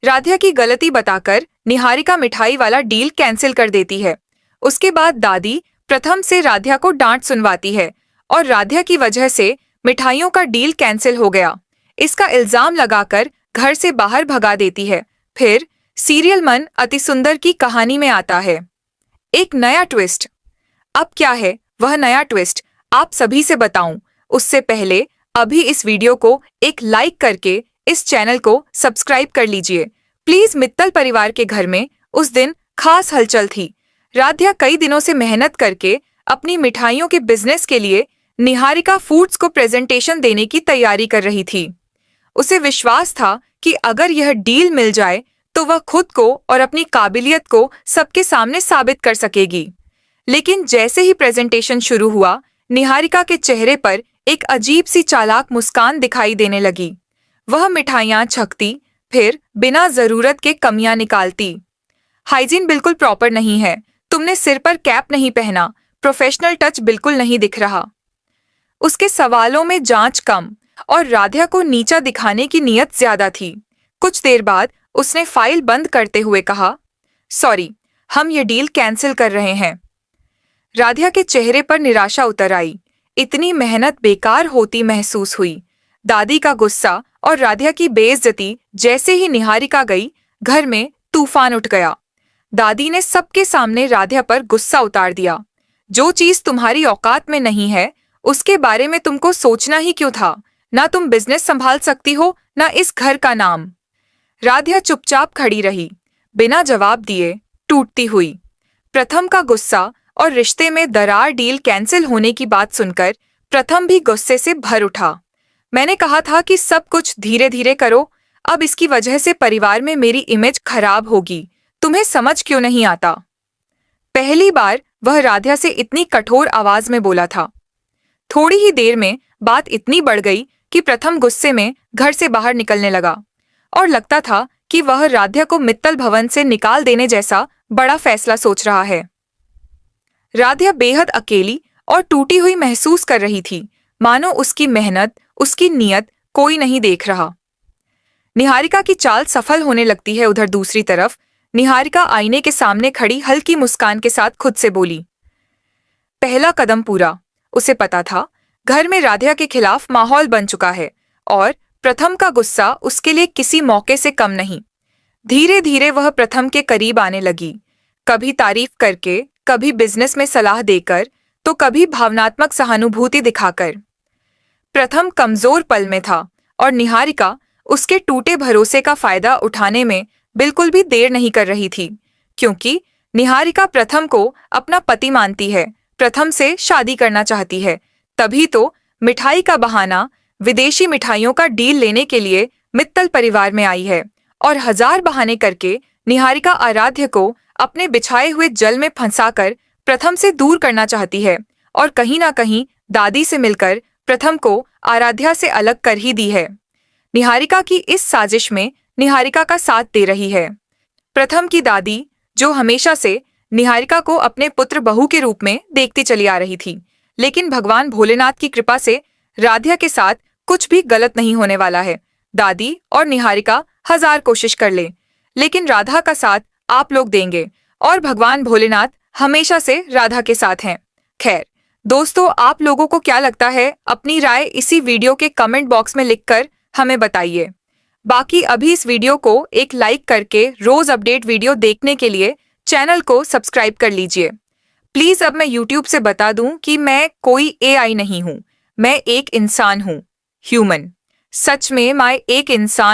राधिया की गलती बताकर निहारिका मिठाई वाला डील कैंसिल कर देती है। उसके बाद दादी प्रथम से राधिया को डांट सुनवाती है और राधिया की वजह से मिठाइयों का डील कैंसिल हो गया इसका इल्जाम लगाकर घर से बाहर भगा देती है। फिर सीरियल मन अति सुंदर की कहानी में आता है एक नया ट्विस्ट। अब क्या है वह नया ट्विस्ट आप सभी से बताऊं उससे पहले अभी इस वीडियो को एक लाइक करके इस चैनल को सब्सक्राइब कर लीजिए प्लीज। मित्तल परिवार के घर में उस दिन खास हलचल थी। राधिया कई दिनों से मेहनत करके अपनी मिठाइयों के बिजनेस के लिए निहारिका फूड्स को प्रेजेंटेशन देने की तैयारी कर रही थी। उसे विश्वास था कि अगर यह डील मिल जाए तो वह खुद को और अपनी काबिलियत को सबके सामने साबित कर सकेगी। लेकिन जैसे ही प्रेजेंटेशन शुरू हुआ निहारिका के चेहरे पर एक अजीब सी चालाक मुस्कान दिखाई देने लगी। वह मिठाइयां छकती फिर बिना जरूरत के कमियां निकालती। हाइजीन बिल्कुल प्रॉपर नहीं है, तुमने सिर पर कैप नहीं पहना, प्रोफेशनल टच बिल्कुल नहीं दिख रहा। उसके सवालों में जांच कम और राधिया को नीचा दिखाने की नीयत ज्यादा थी। कुछ देर बाद उसने फाइल बंद करते हुए कहा, सॉरी, हम ये डील कैंसिल कर रहे हैं। राधिया के चेहरे पर निराशा उतर आई। इतनी मेहनत बेकार होती महसूस हुई। दादी का गुस्सा और राधिया की बेइज्जती जैसे ही निहारिका गई घर में तूफान उठ गया। दादी ने सबके सामने राधिया पर गुस्सा उतार दिया। जो चीज तुम्हारी औकात में नहीं है उसके बारे में तुमको सोचना ही क्यों था। ना तुम बिजनेस संभाल सकती हो ना इस घर का नाम। राधिया चुपचाप खड़ी रही बिना जवाब दिए टूटती हुई। प्रथम का गुस्सा और रिश्ते में दरार डील कैंसिल होने की बात सुनकर प्रथम भी गुस्से से भर उठा। मैंने कहा था कि सब कुछ धीरे धीरे करो, अब इसकी वजह से परिवार में मेरी इमेज खराब होगी, तुम्हें समझ क्यों नहीं आता। पहली बार वह राधिया से इतनी कठोर आवाज में बोला था। थोड़ी ही देर में बात इतनी बढ़ गई कि प्रथम गुस्से में घर से बाहर निकलने लगा और लगता था कि वह राधिया को मित्तल भवन से निकाल देने जैसा बड़ा फैसला सोच रहा है। राधिया बेहद अकेली और टूटी हुई महसूस कर रही थी, मानो उसकी मेहनत उसकी नीयत कोई नहीं देख रहा। निहारिका की चाल सफल होने लगती है। उधर दूसरी तरफ निहारिका आईने के सामने खड़ी हल्की मुस्कान के साथ खुद से बोली, पहला कदम पूरा। उसे पता था घर में राधिया के खिलाफ माहौल बन चुका है और प्रथम का गुस्सा उसके लिए किसी मौके से कम नहीं। धीरे धीरे वह प्रथम के करीब आने लगी, कभी तारीफ करके, कभी बिजनेस में सलाह देकर तो कभी भावनात्मक सहानुभूति दिखाकर। प्रथम कमजोर पल में था और निहारिका उसके टूटे भरोसे का फायदा उठाने में बिल्कुल भी देर नहीं कर रही थी, क्योंकि निहारिका प्रथम को अपना पति मानती है, प्रथम से शादी करना चाहती है। तभी तो मिठाई का बहाना विदेशी मिठाइयों का डील लेने के लिए मित्तल परिवार में आई है और हजार बहाने करके निहारिका आराध्य को अपने बिछाए हुए जल में फंसाकर प्रथम से दूर करना चाहती है और कहीं ना कहीं दादी से मिलकर प्रथम को आराध्या से अलग कर ही दी है। निहारिका की इस साजिश में निहारिका का साथ दे रही है प्रथम की दादी, जो हमेशा से निहारिका को अपने पुत्र बहू के रूप में देखती चली आ रही थी। लेकिन भगवान भोलेनाथ की कृपा से राधिया के साथ कुछ भी गलत नहीं होने वाला है। दादी और निहारिका हजार कोशिश कर ले, लेकिन राधा का साथ आप लोग देंगे और भगवान भोलेनाथ हमेशा से राधा के साथ हैं। खैर दोस्तों, आप लोगों को क्या लगता है, अपनी राय इसी वीडियो के कमेंट बॉक्स में लिखकर हमें बताइए। बाकी अभी इस वीडियो को एक लाइक करके रोज अपडेट वीडियो देखने के लिए चैनल को सब्सक्राइब कर लीजिए। प्लीज अब मैं यूट्यूब से बता दूं कि मैं कोई एआई नहीं हूं, मैं एक इंसान हूं, ह्यूमन। सच में मैं एक इंसान